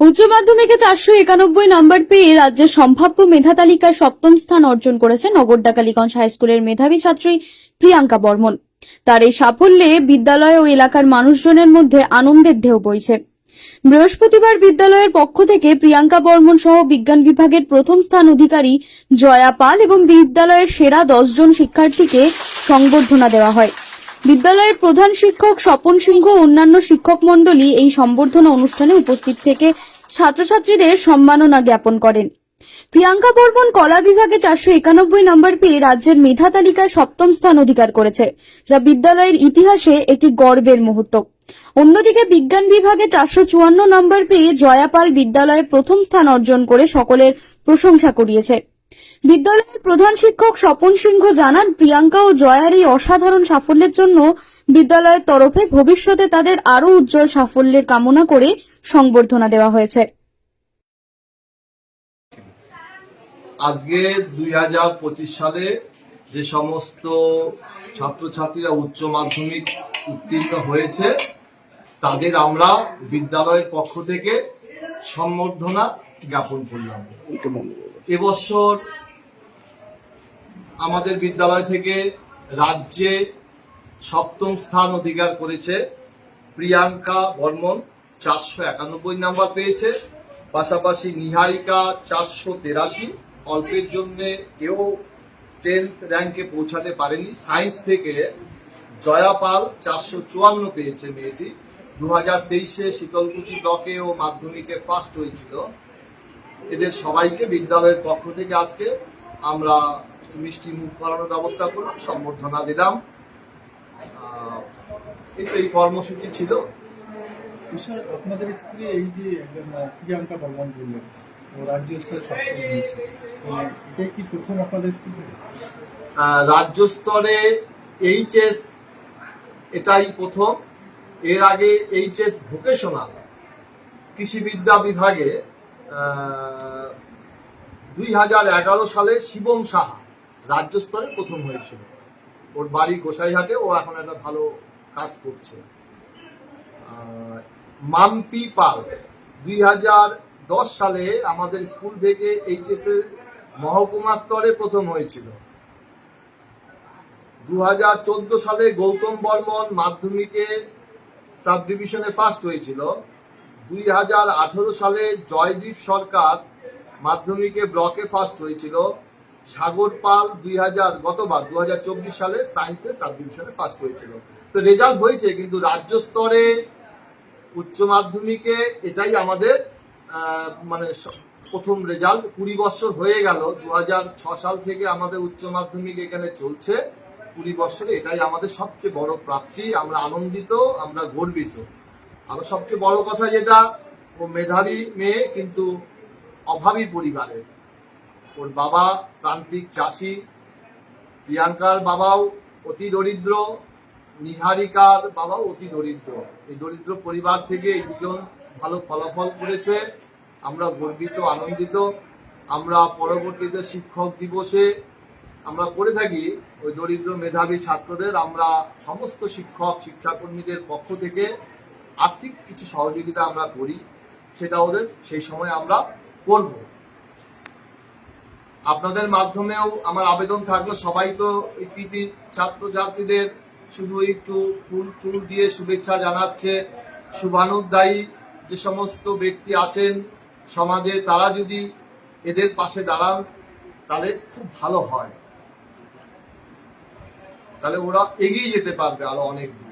উচ্চ মাধ্যমিকে 491 নম্বর পেয়ে রাজ্যের সম্ভাব্য মেধা তালিকায় সপ্তম স্থান অর্জন করেছে নগরডা কালীগঞ্জ হাই স্কুলের মেধাবী ছাত্রী প্রিয়াঙ্কা বর্মন। তার এই সাফল্যে বিদ্যালয় ও এলাকার মানুষজনের মধ্যে আনন্দের ঢেউ বইছে। বৃহস্পতিবার বিদ্যালয়ের পক্ষ থেকে প্রিয়াঙ্কা বর্মন সহ বিজ্ঞান বিভাগের প্রথম স্থান অধিকারী জয়া পাল এবং বিদ্যালয়ের সেরা 10 জন শিক্ষার্থীকে সংবর্ধনা দেওয়া হয়। বিদ্যালয়ের প্রধান শিক্ষক স্বপন সিংহ ও অন্যান্য শিক্ষক মণ্ডলী এই সংবর্ধনা অনুষ্ঠানে উপস্থিত থেকে ছাত্রছাত্রীদের সম্মাননা জ্ঞাপন করেন। প্রিয়াঙ্কা বর্মন কলা বিভাগে 491 নম্বর পেয়ে রাজ্যের মেধা তালিকায় সপ্তম স্থান অধিকার করেছে, যা বিদ্যালয়ের ইতিহাসে একটি গর্বের মুহূর্ত। অন্যদিকে বিজ্ঞান বিভাগে 454 নম্বর পেয়ে জয়া পাল বিদ্যালয়ে প্রথম স্থান অর্জন করে সকলের প্রশংসা কুড়িয়েছে। বিদ্যালয়ের প্রধান শিক্ষক স্বপন সিংহ জানান, প্রিয়াঙ্কা ও জয়ার এই অসাধারণ সাফল্যের জন্য বিদ্যালয়ের তরফে ভবিষ্যতে তাদের আরো উজ্জ্বল সাফল্যের কামনা করে সংবর্ধনা দেওয়া হয়েছে। আজকে 2025 সালে যে সমস্ত ছাত্রছাত্রীরা উচ্চ মাধ্যমিক উত্তীর্ণ হয়েছে তাদের আমরা বিদ্যালয়ের পক্ষ থেকে সম্বর্ধনা জ্ঞাপন করলাম। এবছর আমাদের বিদ্যালয় থেকে রাজ্যে সপ্তম স্থান অধিকার করেছে প্রিয়াঙ্কা বর্মন, 491 নাম্বার পেয়েছে। পাশাপাশি নিহারিকা 483, অল্পের জন্য এও 10th র্যাঙ্কে পৌঁছাতে পারেনি। সায়েন্স থেকে জয়া পাল 454 পেয়েছে মেয়েটি। 2023-এ শীতলকুচি ব্লকে ও মাধ্যমিকে ফার্স্ট হয়েছিল। এদের সবাইকে বিদ্যালয়ের পক্ষ থেকে আজকে আমরা মিষ্টি মুখ করানোর ব্যবস্থা করলাম, সম্বর্ধনা দিলাম। এই কর্মসূচি ছিল। আপনাদের স্কুলে এই যে প্রিয়াঙ্কা বর্মন বললেন রাজ্য স্তরে সপ্তম হয়েছে, এটা কি প্রথম আপনাদের স্কুল থেকে? রাজ্য স্তরে এইচএস এটাই প্রথম। এর আগে এইচএস ভোকেশনাল কৃষিবিদ্যা বিভাগে 2011 সালে শিবম সাহা রাজ্য স্তরে প্রথম হয়েছিল। ওর বাড়ি গোসাইহাটে, ও এখন একটা ভালো কাজ করছে। মাম্পি পাল 2010 সালে আমাদের স্কুল থেকে এইচএস এর মহকুমা স্তরে প্রথম হয়েছিল। 2014 সালে গৌতম বর্মন মাধ্যমিকে সাব ডিভিশনে ফার্স্ট হয়েছিল। 2018 সালে জয়দীপ সরকার মাধ্যমিকে ব্লকে ফার্স্ট হয়েছিল। সাগর পাল গতবার 2024 সালে সায়েন্সে সাব ডিভিশনে ফার্স্ট হয়েছিল। তো রেজাল্ট হয়েছে, কিন্তু রাজ্য স্তরে উচ্চ মাধ্যমিকে এটাই আমাদের মানে প্রথম রেজাল্ট। 20 বছর হয়ে গেল, 2006 সাল থেকে আমাদের উচ্চ মাধ্যমিক এখানে চলছে। 20 বছরে এটাই আমাদের সবচেয়ে বড় প্রাপ্তি। আমরা আনন্দিত, আমরা গর্বিত। আর সবচেয়ে বড় কথা যেটা, ও মেধাবী মেয়ে কিন্তু অভাবী পরিবারের। ওর বাবা প্রান্তিক চাষি, প্রিয়াঙ্কার বাবাও অতি দরিদ্র, নিহারিকার বাবাও অতি দরিদ্র। এই দরিদ্র পরিবার থেকে এই দুজন ভালো ফলাফল করেছে। আমরা গর্বিত, আনন্দিত। আমরা পরবর্তীতে শিক্ষক দিবসে আমরা করে থাকি ওই দরিদ্র মেধাবী ছাত্রদের আমরা সমস্ত শিক্ষক শিক্ষাকর্মীদের পক্ষ থেকে আর্থিক কিছু সহযোগিতা আমরা করি, সেটা ওদের সেই সময় আমরা করব। আপনাদের মাধ্যমেও আমার আবেদন থাকলো, সবাই তো এই কৃতি ছাত্রছাত্রীদের শুধু একটু ফুল চুল দিয়ে শুভেচ্ছা জানাচ্ছে। শুভানুধ্যায়ী যে সমস্ত ব্যক্তি আছেন সমাজে, তারা যদি এদের পাশে দাঁড়ান তাহলে খুব ভালো হয়, তাহলে ওরা এগিয়ে যেতে পারবে আরো অনেক দূর।